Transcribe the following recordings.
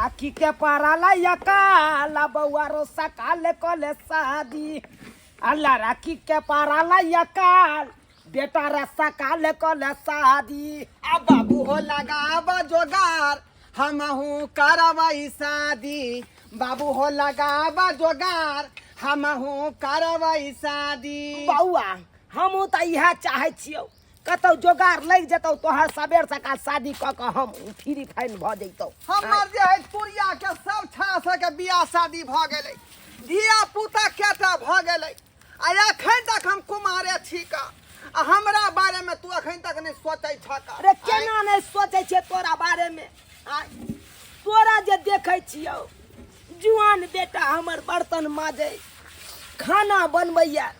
राखी के पाराला यकाला बउआ रो सकाल कोले शादी अल्लाह राखी के पाराला यकाल बेटा रे सकाल कोले शादी आ बाबू हो लगाब जोगार हमहू करवाई शादी बाबू हो लगाब जोगार हमहू करवाई शादी बउआ हमहू त इहे चाहे छियौ कतौ जोगार लग जतौ तोहर सबेर सकाल शादी क के हम फ्री फाइन भ जइतौ हमर जे है तुरिया के सब छास के बियाह शादी भ गेलै धिया पुता केटा भ गेलै आ एखन तक हम कुमारे छी का आ हमरा बारे में तू एखन तक नहीं सोचै छ का अरे केना नहीं सोचे छे तोरा बारे में तोरा जे देखे छियौ जुआन बेटा हमर बर्तन माजे खाना बनबैया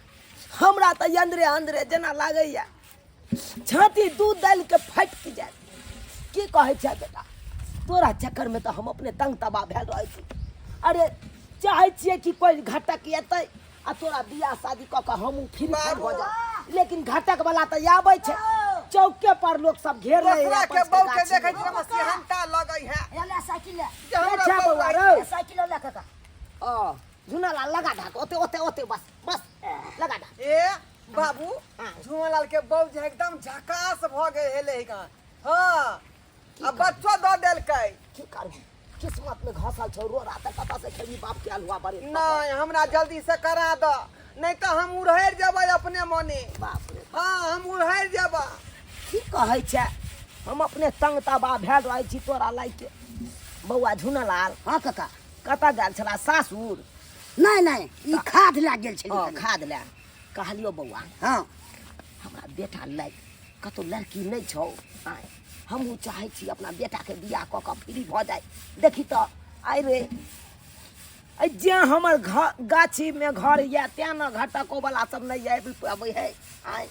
हमरा त अंदरे अंदरे जेना लागैया छाती दूध डाल के फट जाए की कहे छै बेटा तोरा चक्कर में तो हम अपने तंग तबाह भेल रहे छी अरे चाहे छिए कि कोई घटक एतै आ तोरा बियाह शादी क के हमहू फिर हो जाए लेकिन घटक वाला त आबै छै चौके पर लोग सब घेर रहे दूसरा के बौ के देखै छी हम सिहंता लगै है ले साइकिल ले अच्छा बउआ रे साइकिल ले काका झुनाला लगा ढाक ओते ओते ओते बस बस लगा ढाक ए बाबू झुमलाल के बौ जे एकदम झकास भ गए हेले का हां अब बच्चो द देलकै की करबी किस्मत में घासल छौ रो रात कता से खेली बाप के अलुआ बड़े नहीं हमरा जल्दी से करा द नहीं तो हम उड़हर जेबै अपने मने बाप रे हां हम उड़हर जेबै की कहै छै हम अपने तंग तबा भेल रहै छी तोरा लाइ के बौआ झुनालाल हां काका कता गेल छला सासुर नहीं नहीं ई खाद लाग गेल छै खाद ले कहलियो बौआ हां हमरा बेटा लाइ कतो लड़की नहीं छौ आय हमहू चाहे छी अपना बेटा के बियाह क के फ्री भ जाए देखी तो आइ रे जे हमर गाछी में घर या त्या न घटको वाला सब नहीं आबि पाबै है आय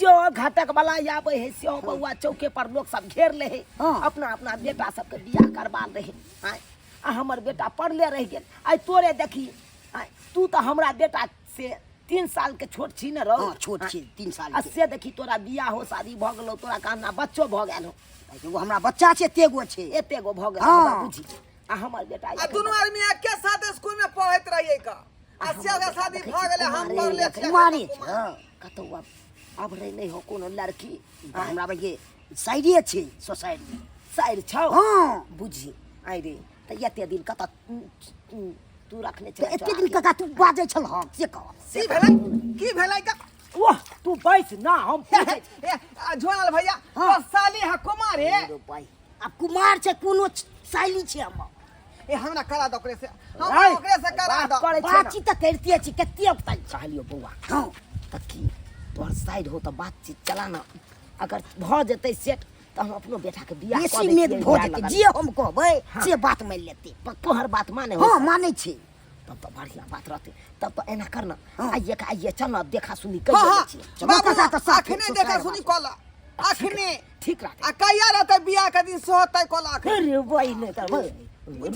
जो घटक वाला आबै है से बउआ चौके पर लोग सब घेर ले है अपना अपना बेटा सबके बियाह करवा ले है आय आ हमर बेटा पढ़ले रह गेल आय तोरे देखी आय तू तो हमरा बेटा से 3 साल के छोट छी न रहो छोट छी 3 साल के से देखी तोरा बियाह हो शादी भ गेलो तोरा कहना बच्चो भ गेल हो एगो हमरा बच्चा छै एतेगो छै एतेगो भ गेल हमरा बुझी आ हमर बेटा आ दुनू आदमी एके साथ स्कूल में पढ़ैत रहिए का आ से शादी भ गेले हम पढ़ले छी कुमारी छै कतौ अब रे नहीं हो कोनो लड़की हमरा बगे साइडे छै सोसाइटी साइड छौ हां बुझी आइ रे त एते दिन कत तू रखने छ एते दिन काका तू बाजै छल हम से कह की भेलै का वाह तू बैस ना हम झोलाल भैया तो साली है कुमार है रे भाई अब कुमार छै कोनो साइली छै हम ए हमरा करा दो ओकरे से हम ओकरे से करा दो बातचीत त करतिए छी कते बताई कहलियो बौआ हां त की तोहर साइड हो त बातचीत चला ना अगर भ जेतै सेट त हम अपनो बेटा के बियाह कर इसी में भ जेतै जे हम कहबै से बात मान लेते तोहर बात माने हां मानै छै तब तो बढ़िया बात रहते तब तो एना करना आइए चल ना देखा सुनी कर छी बाबा तो साखने देखा सुनी कोला अखने ठीक रहते आ कहिया रहते बियाह के दिन सोहतै कोला अरे वही नहीं कर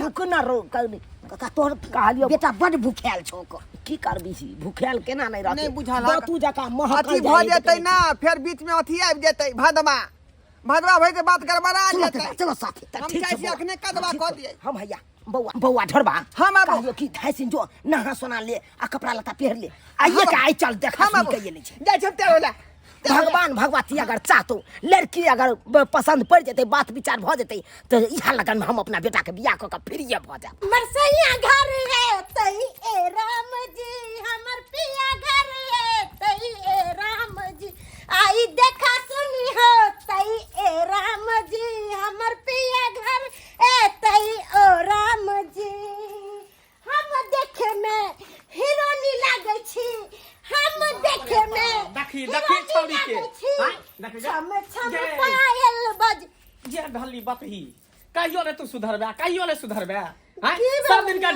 रुक ना रो कर काका तोर कहलियो बेटा बड़ भूखेल छौ की करबी छी भूखेल केना नहीं रहते नहीं बुझाला तू जका महक अथी भ जेतै ना फिर बीच में अथी आबि जेतै भदवा भई के बात गड़बड़ा जेतै चलो साथी हम चाहे छी अखने कदवा क दिए हम भैया बौआ ढरबा हम कहलियो की धाइसिन जो नहा सोना ले आ कपड़ा लता पहन ले आइए के आई चल देखा सुन के ये ले जाय छते होला भगवान भगवती अगर चाहतो लड़की अगर पसंद पड़ जेते बात विचार भ जेते तो इहा लगन में हम अपना बेटा के बियाह क के फ्री भ जाए मरसैया घर है तई ए राम जी हमर पिया घर है तई ए राम जी आई देखा सुनी हो तई ए राम जी हमर पिया घर ए तई ओ राम जी हम देखे में हीरोनी लागे छी हम देखे में देखी छौरी के हां देखी छम छम पायल बज जे ढली बतही कहियो रे तू सुधरबे कहियो रे सुधरबे हां सब दिन का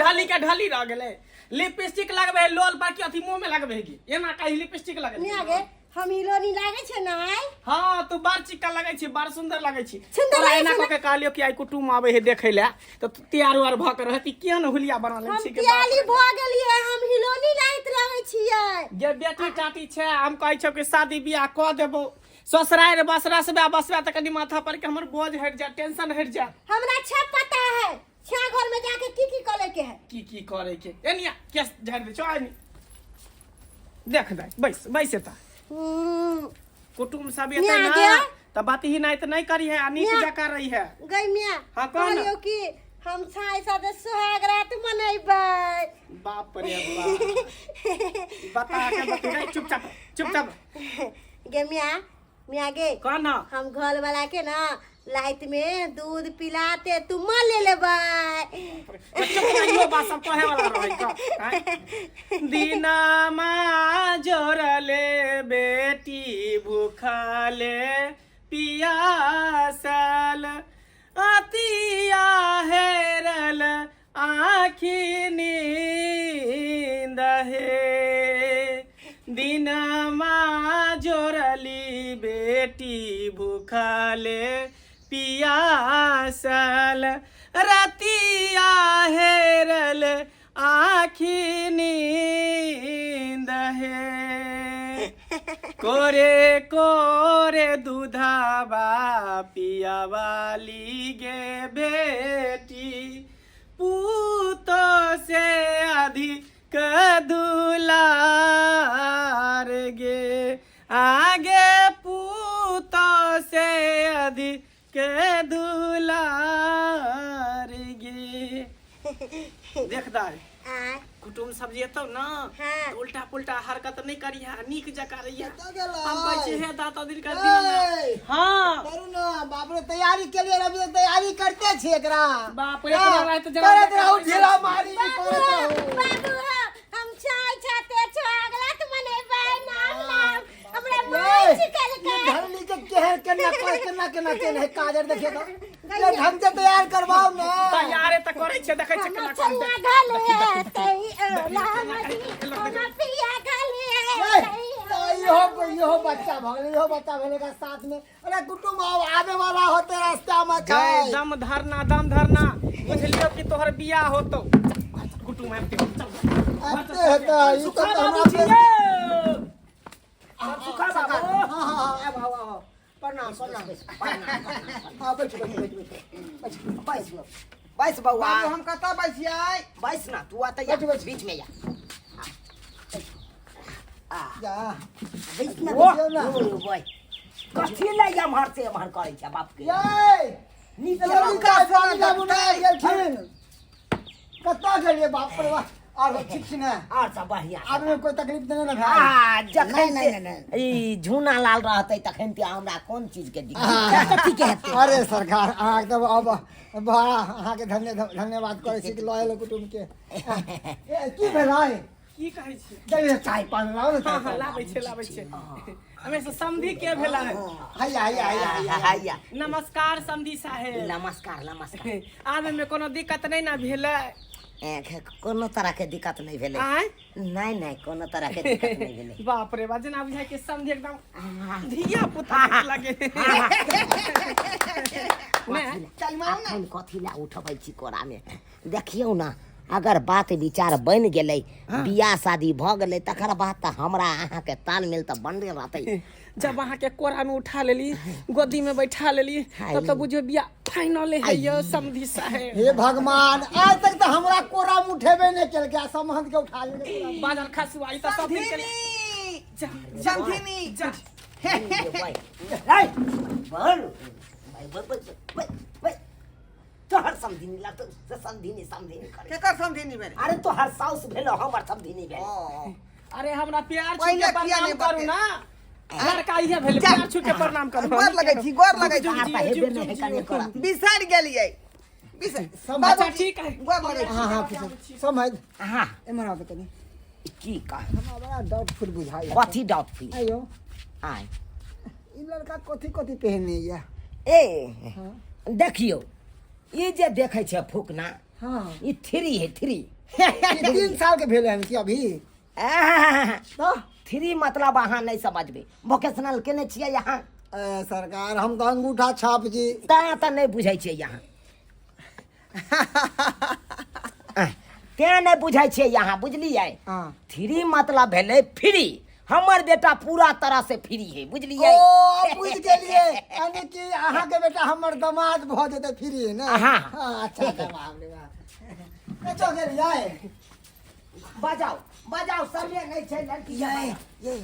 ढाली रह गेले लिपस्टिक लगबे लोल बाकी अथी मुंह में लगबे की एना कहि लिपस्टिक लगबे नहीं आगे हम हीरोनी लागे छै ना हां तू बार चिक्का लगै छी बार सुंदर लगै छी सुंदर तोरा एना क के कहलियो कि आई कुटुम आवे हे देखै ले तो तैयार वार भ के रहती किया न हुलिया बना ले छी के प्याली भ गेलिए हम हीरोनी लाइत रहै छियै जे बेटी टाटी छै हम कहै छौ कि शादी बियाह क देबो ससुराल बसरा से बसरा त कनी माथा पर के हमर बोझ हट जा टेंशन हट जा हमरा छ पता है छा की करे के एनिया केस झाड़ दे चो आनी देख दे बैस एता कुटुम सब एते मियाँ ना गया? त बात ही नहीं त नहीं करी है अनिक मियाँ। जका रही है गई मियाँ हाँ, कौन? कहलियो कि हम छाई साथे सुहाग रात मनैबै बाप रे बाप बता के बता चुपचाप गे मियाँ गे कौन हम घर वाला के ना लाइट में दूध पिलाते तू मन ले लेबै यो बात सब कहे वाला रही का दिनमा जोरले बेटी भूखले पियासल अतिया हेरल आँखी नींद हे दिनमा जोरली बेटी भूखले पियासल रतिया हेरल आँखी नींद हे कोरे कोरे दूधावा पिया वाली गे बेटी पूतो से अधिक दुलार गे आगे पूतो से अधिक दुलार गे देखदार आय कुटुम सब जेतौ ना हाँ। तो उल्टा पुल्टा हरकत नहीं करिया नीक जका रहिया कतऽ गेलै? हम कहै छी हे दाता दिल का दिन ए! हां करू ना बाप रे तैयारी के लिए अभी तैयारी करते छी एकरा बाप रे एकरा रहे त जरा करत रहू ढीला मारी करत रहू बाबू हम छाई छाते सुहाग रात मनैबै नाम हमरा माई चिकल के धरली के केना केना काजर देखे तो ये ढंग से तैयार करवाओ ना तैयारे त करै छै देखै छै केना काम चन्ना घाले तई लामजी हमरा पिया घाले यो बच्चा भगले का साथ में अरे कुटुम आवे वाला होते रास्ता में गए दम धरना बुझलियो कि तोहर बियाह होतो कुटुम आते आते होता ये तो हमरा सुखा बाबू हां हां प्रणाम हां बैठ बैस बउआ बाबू हम कतऽ बैठियै बैस ना तू आता या बीच में या जा बीच में ओ, ओ भाई कथी ले एम्हर से एम्हर करै छै बाप के ये नीचे लड़का सब जब ना गेलखिन कतऽ गेलियै बाप रे बाप और ठीक छी ने और सब बढ़िया आदमी कोई तकलीफ देने ना भाई जखन नहीं। ई झूना लाल रहतै तखन ते हमरा कोन चीज के दिक्कत कथी के हेतै अरे सरकार अहाँ एकदम अब बड़ा अहाँ के धन्यवाद करै छी कि लॉयल कुटुम के की भेलै की कहै छी दे चाय पानी लाओ ना हां लाबै छै हमें से समधी के भेला है हैया नमस्कार समधी साहेब नमस्कार आवे में कोनो दिक्कत नहीं ना भेलै कोनो तरह के दिक्कत नहीं भेलै आय नहीं कोनो तरह के दिक्कत नहीं भेलै बाप रे बा जना बुझाय के समधी एकदम धिया पुता लगे अखन कथी ला उठबै छी कोरा में देखियौ ना अगर बात विचार बन गेलै बियाह शादी भ गेलै तकर बाद त हमरा अहाँ के तालमेल त बनले रहतै जब अहाँ के कोरा में उठा लेली गोदी में बैठा लेली तब तो बुझियो बियाह फाइनल है ये समधी साहेब हे भगवान आज तक तो हमरा कोरा में उठेबे नहीं केल के समहत के उठा ले बाजार खसुआई त सब दिन के समधिनी तोहर समधिनी ला तो समधिनी करे केकर समधिनी भेल अरे तोहर साउस भेलो हमर समधिनी भेल अरे हमरा प्यार छू पहिले के किया प्रणाम नहीं करू बाते? ना लड़का इहे भेल प्यार छू के प्रणाम करू गोर लगै छी गोर लगै छी आता हेबे नहीं है कने कोरा बिसर गेलियै बिसर अच्छा बाबू ठीक है गोर लगै छी हां समझ हां एमर आबे तनी की का हमरा बड़ा डाउटफुल बुझाई कथी डाउटफुल आयो आय ई लड़का कथी पहने या ए देखियो ये जे देखे छे फुकना हां ई 3 है 3 3 साल के भेले हम की अभी तो 3 मतलब अहाँ नहीं समझबे वोकेशनल केने छियै यहाँ सरकार हम तो अंगूठा छाप जी ता नहीं बुझै छियै यहाँ क्या नहीं बुझै छियै यहाँ बुझलियै हां 3 मतलब भेलै फ्री हमर बेटा पूरा तरह से फ्री है बुझलियै ओ बुझ गेलिए यानी कि अहाँ के बेटा हमर दामाद भ जेते फ्री ना हाँ। अच्छा दमाद रे चल गेल जाए बजाओ बजाओ समय नहीं छै लड़की ये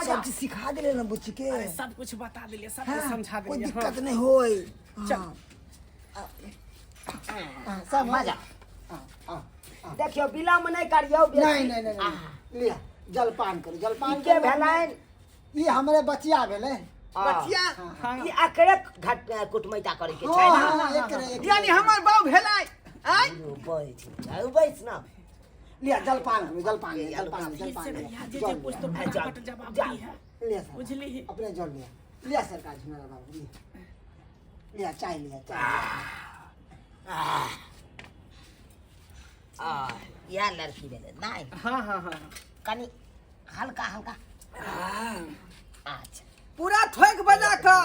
सब चीज सिखा देले ना बुच्ची के अरे सब कुछ बता दिले सब कुछ हाँ, समझा कोई दिले दिक्कत नहीं होई चल। सब बजा देखियो विलम्ब नहीं करियो नहीं नहीं नहीं लिया जलपान करो जलपान के भेलाइन ये हमरे बचिया भेले बचिया ई अकरे घट कुटमैता करे के छै हाँ ना हाँ एक यानी हमर बाऊ भेलै आय बैठ ना लिया जलपान करो जलपान जलपान जे जलपान कुछ तो फटाफट जवाब दी है लिया सर बुझली अपने जल लिया लिया सरकार झुमरा बाबू लिया चाय लिया चाय या लड़की भेले नहीं हाँ हाँ हाँ कनी हल्का हल्का अच्छा पूरा ठोक बजा का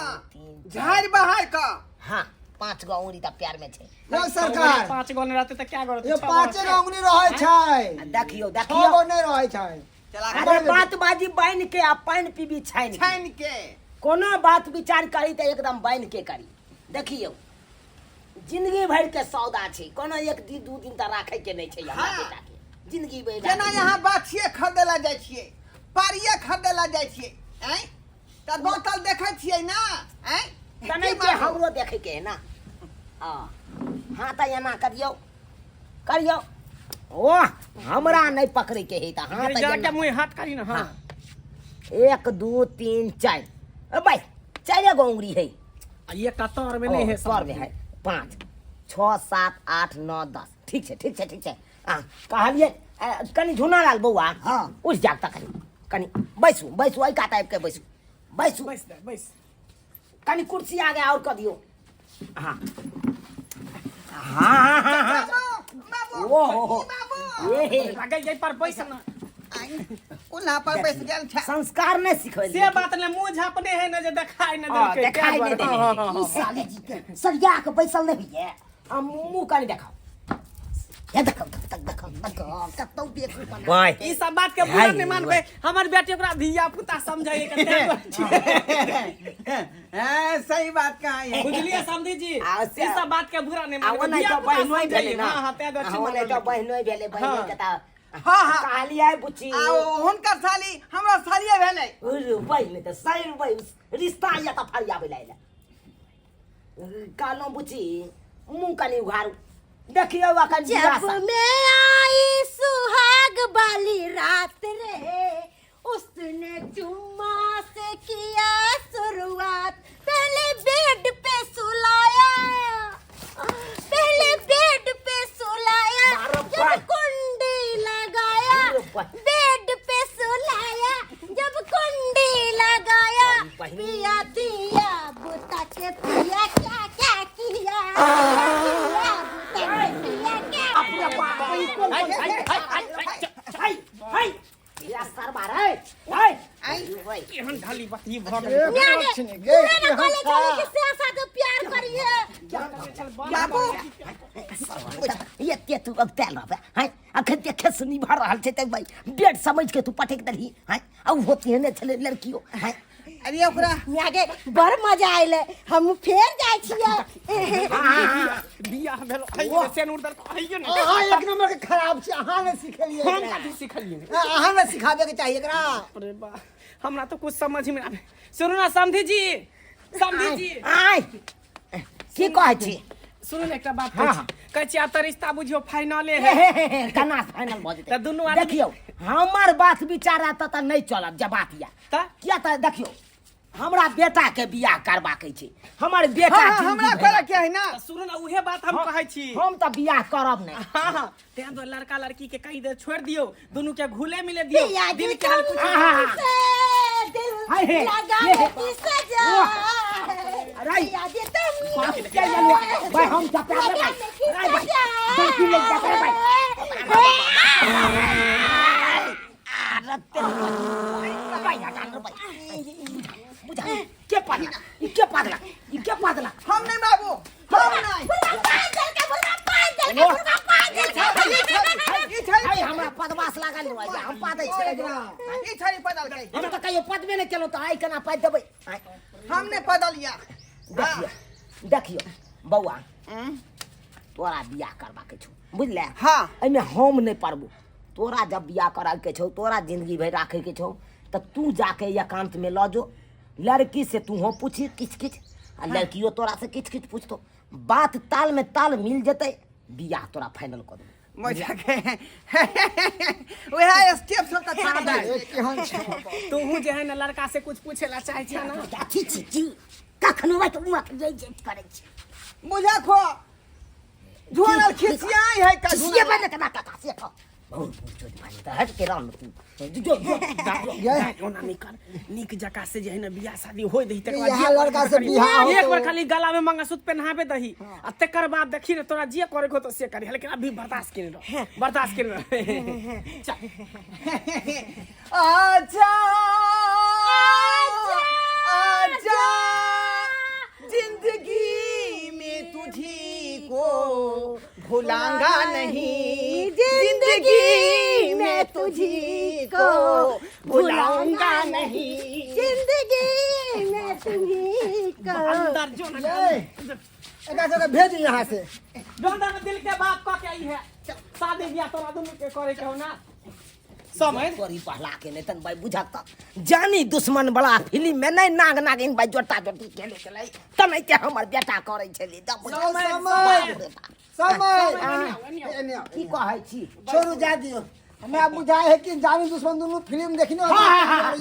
झाड़ बहार का हाँ 5 गो उंगली तक प्यार में छै लो सरकार 5 गो नहीं रहते तो क्या करते ये पांचे अंगुली रहै छै देखियो 6 देखियो गो नहीं रहै छै चला अरे बात बाजी बाइन के आ पाइन पीबी छाइन छाइन के कोनो बात विचार करी तो एकदम बाइन के करी देखियो जिंदगी भर के सौदा छै कोनो एक दिन 2 दिन तक राखे के नहीं छै हमरा हाँ। बेटा के जिंदगी भर जेना यहाँ बाछिए खरीदे ला जाइ छियै पारिये खरीदे ला जाइ छियै हैं त बोतल देखै छियै ना हैं तनै के हमरो देखे के है ना हाँ तो एना करियो करियो ओ हमरा नहीं पकड़े के है त हाँ जरा तो क्या मुंह हाथ करी ना हाँ 1 2 3 4 भाई 4 गो उंगली है ये कतार में नहीं है सौर में है 5 6 7 8 9 10 ठीक है ठीक है ठीक है कहलिए कनी झुनालाल बउआ हाँ। उठ जागता कनी बैसू बैसू आई का टाइप के बैसू बैसू बस बस कनी कुर्सी आगे और कर दियो हाँ हाँ हाँ हाँ बाबू ओ हो बाबू ये लगे जाई पर बैस ना उल्हा पर बैस गेल छै संस्कार नहीं सिखल से बात ने मुंह झापने है ना जे देखाई ना हाँ, देलके देखाई नहीं हाँ, हाँ, हाँ, दे हाँ। साली जी के सरिया के बैसल नहीं है हम मुंह कनी देखाओ ये देखो देखो कतौ देख भाई ई सब बात के बुरा नहीं मानबे हमर बेटी ओकरा धिया पुता समझाए के हैं सही बात कहा है बुझलिए समझी जी आ, ई सब बात के बुरा नहीं आवो मानबे नहीं तो बहनोई भेले ना हां हां ते दो आवो नहीं तो बहनोई भेले बहनोई हाँ। कता हाँ, हाँ। कहली है बुच्ची आ हुनकर साली हमरा सालिए भेलै अरे बहन तो सही भाई रिश्ता या तो फरिया बेलाइला कालो बुच्ची मुंह कनी उघारू देखियो अखन जब मैं आई सुहाग वाली रात रे उसने चुम्मा से किया शुरुआत पहले बेड पे सुलाया जब कुंडी लगाया बेड पे सुलाया जब कुंडी लगाया पिया दिया बुता के पिया क्या क्या किया या सर मारे हाय एहन ढाली बात ई भर प्यार करिए ये ते तू अब तेल रहा है अखन देखे सुनी भर रहल छै त भाई बेड समझ के तू पटक दली है अब होती है ने चले लड़कियों है अरे ओकरा आगे बड़ मजा आइले हम फेर जाय छियै बियाह भेलो है सेन उड़दर है ना अहाँ एक नंबर के खराब छी अहाँ ने सिखलिए हम एकरा। कथी सिखलिए अहाँ ने सिखाबे के चाहिए एकरा अरे बा हमरा तो कुछ समझ में आवे सुनो ना समझी जी आय की कहै छी सुनो ना एकटा बात हाँ, कहै छी आब त रिश्ता बुझियो फाइनले है कना फाइनल भ जेतै त दुनू आदमी देखियो हमर बात विचार त नहीं चलत जब बात या त किया त देखियो हमरा बेटा के बियाह करबा के छै हमर बेटा हाँ, जिंदगी हमरा भरि- करे के है ना सुनो ना उहे बात हम कहै छी हम त बियाह करब नहीं हाँ हाँ तें तो लड़का लड़की के कहीं देर छोड़ दियो दोनों के घुले मिले दियो पिया दिल जी के हाल कुछ से दिल हाय हे, लगा ये हे। की सजा अरे पिया जी तुम क्या जानो भाई हम चपा ले भाई अरे भाई लड़की लोग जाते हैं भाई बुझा के पागला हम नहीं बाबू हम नहीं ई छड़ी भाई हमरा पदवास लागल रह हम पादै छै ई छड़ी बदल गई हम त कहियो पदबे नहीं केलो त आई केना पाइ देबै हमने बदल लिया देखियो देखियो बौआ तोरा बियाह करबा के छौ बुझले हाँ। एमे हम नहीं पारबू तोरा जब बियाह कराए के छौ तोरा जिंदगी भर राखे के छौ तो तू जाके एकांत में ल जो लड़की से तू हो पूछी किच किच आ लड़कियों तोरा से किच किच पूछतो बात ताल में ताल मिल जते बियाह तोरा फाइनल कर दे मजा के वह स्टेप सब का छाड़ा ए, केहन छै तू जे है ना लड़का से कुछ पूछेला चाहे छी ना छी छी छी कखनो बात उमक जई जे करे छी मुझे खो झोनल खिसियाई है का ये बने के बात से को बहुत पूछो भाई त हट के राम तू जो ओना निक जका से जे है ना बियाह शादी होई दही तकर यहाँ लड़का से बियाह हो एक तो- बार खाली गला में मंगलसूत्र पहनावे दही आ तकर बाद देखी ना तोरा जे करे को तो से करी लेकिन अभी बर्दाश्त कर रह बर्दाश्त कर रह चल आजा आजा जिंदगी में तुझी को भूलांगा नहीं जिंदगी में तुझी को भूलांगा नहीं जिंदगी में तुम्ही को अंदर जो ना एकरा सबके भेज यहाँ से अंदर में दिल के बात का के आई है शादी बियाह तोरा दोनों के करे के हो ना समय तोरी पहला के नहीं तन भाई बुझाता जानी दुश्मन बड़ा फिल्म में नहीं नाग नागिन भाई जोटा जोटी खेले के लाई तनै के हमर बेटा करे छली समय की कहै छी छोड़ू जा दियो हमरा बुझाए है कि जानी दुश्मन दोनों फिल्म देखने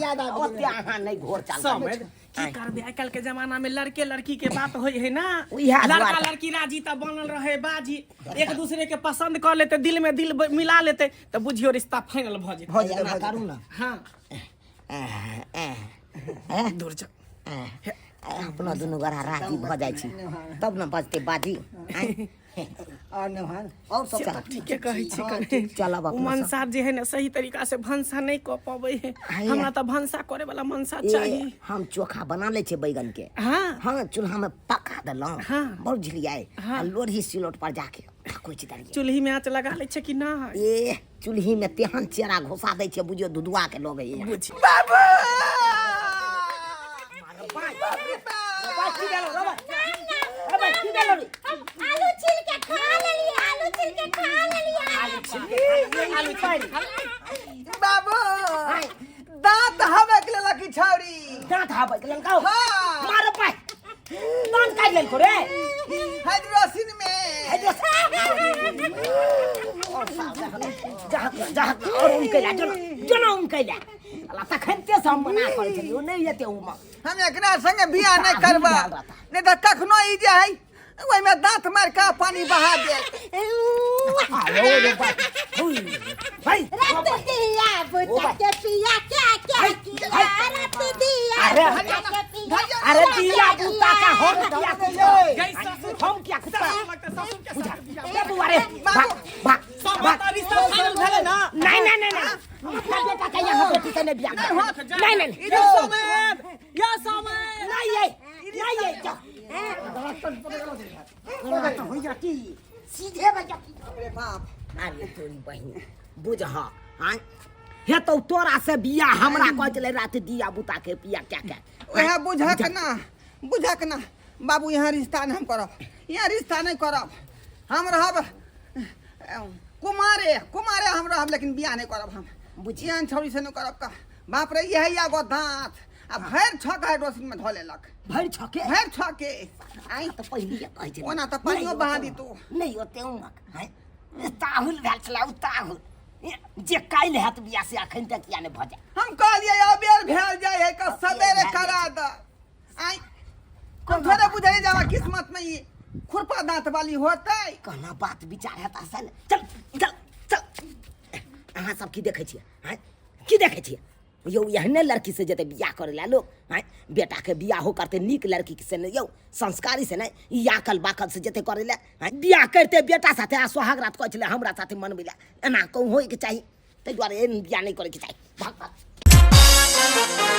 याद आ ओते अहाँ नहीं घोर चाल समय की करबे आजकल के जमाना में लड़के लड़की के बात होई है ना इहा लड़का बात। लड़की राजी तब बनल रहे बाजी एक दूसरे के पसंद कर लेते दिल में दिल मिला लेते तो बुझियो रिश्ता फाइनल भ जेते हो जाए करू ना हां दूर जा अपना दुनू गोरा राजी भ जाइ छी तब न बजते बाजी और नहान और सब चल ठीक है कहै छी कहे चल अब अपना मनसा जे है ना सही तरीका से भंसा नहीं क पावे है आया। हमरा तो भंसा करे वाला मनसा चाहिए हम चोखा बना ले छे बैगन के हां हाँ चूल्हा में पका देलौं हाँ। बहुत झिलियाए हाँ। आ लोढ़ी सिलौट पर जाके कोई दरिए चूल्ही में आंच लगा ले छे कि ना ए चूल्ही में तेहन चेरा घुसा दै छे बुझियो दुधुआ के लोगे बुझ बाबू आलू छिल के खा लेली आलू छिल के खा लेली बाबू दांत हवे के लेला की छौरी दांत हाबै के लंकाओ हाँ। मारो पाय दांत काट लेल को रे हाइड्रोसिन में जहाँ और उनके ला जना उनके ला अल्लाह तखनते से हम मना करे छली ओ नहीं येते उमा हम एकरा संगे बियाह नहीं करबा नहीं तो कखनो ई जे है ओइ में दांत मार के पानी बहा दे आयो रे भाई रत दिया बुता के पिया क्या क्या किया रत दिया अरे बुता के पिया अरे दिया बूता का हम क्या गई ससुर हम क्या कुत्ता लगता ससुर के साथ बियाह ए बुआरे भाग भाग सब बात रिश्ता फाइनल भेले ना नहीं अपना बेटा का यहाँ बेटी का नहीं बियाह कर। नहीं या समय नहीं ये जा हो जाती सीधे बजा अरे बाप अरे तोरी बहिन बुझ हाँ हाँ हे तो तोरा से बियाह हमरा कह चले रात दिया बुता के पिया क्या क्या वह बुझक ना बाबू यहाँ रिश्ता नहीं हम करब यहाँ रिश्ता नहीं करब हम रहब कुमारे हम रहब लेकिन बियाह नहीं करब हम बुझिया छौरी से नहीं करब का बाप रे यही एगो दांत आ भैर छक हाइड्रोसिन में धो लेलक भर छके भैर छके आई तो पहले कह जे ओना तो पानियो बहा दी तू नहीं होते उमक है ताहुल भेल छला ताहुल जे काइल हैत बियाह से अखन तक किया ने भजा हम कहलिए अबेर भेल जाय है का सवेरे करा द आई कौन थोड़े बुझाई जावा किस्मत में ये खुरपा दांत वाली होते कहना बात विचार है ता चल चल चल अहाँ सब की देखे छियै हैं की देखे छियै यौ एहने लड़की से जते बियाह करे ला लोग हैं बेटा के बियाह हो करते नीक लड़की से ने यौ संस्कारी से नहीं याकल बाकल से जते करे ला हैं बियाह करते बेटा साथे आ सोहाग रात कहै छले हमरा साथे मनबे ला एना कहू होय के चाहिए तै दुआरे एहन बियाह नहीं करे के चाहिए भाग भाग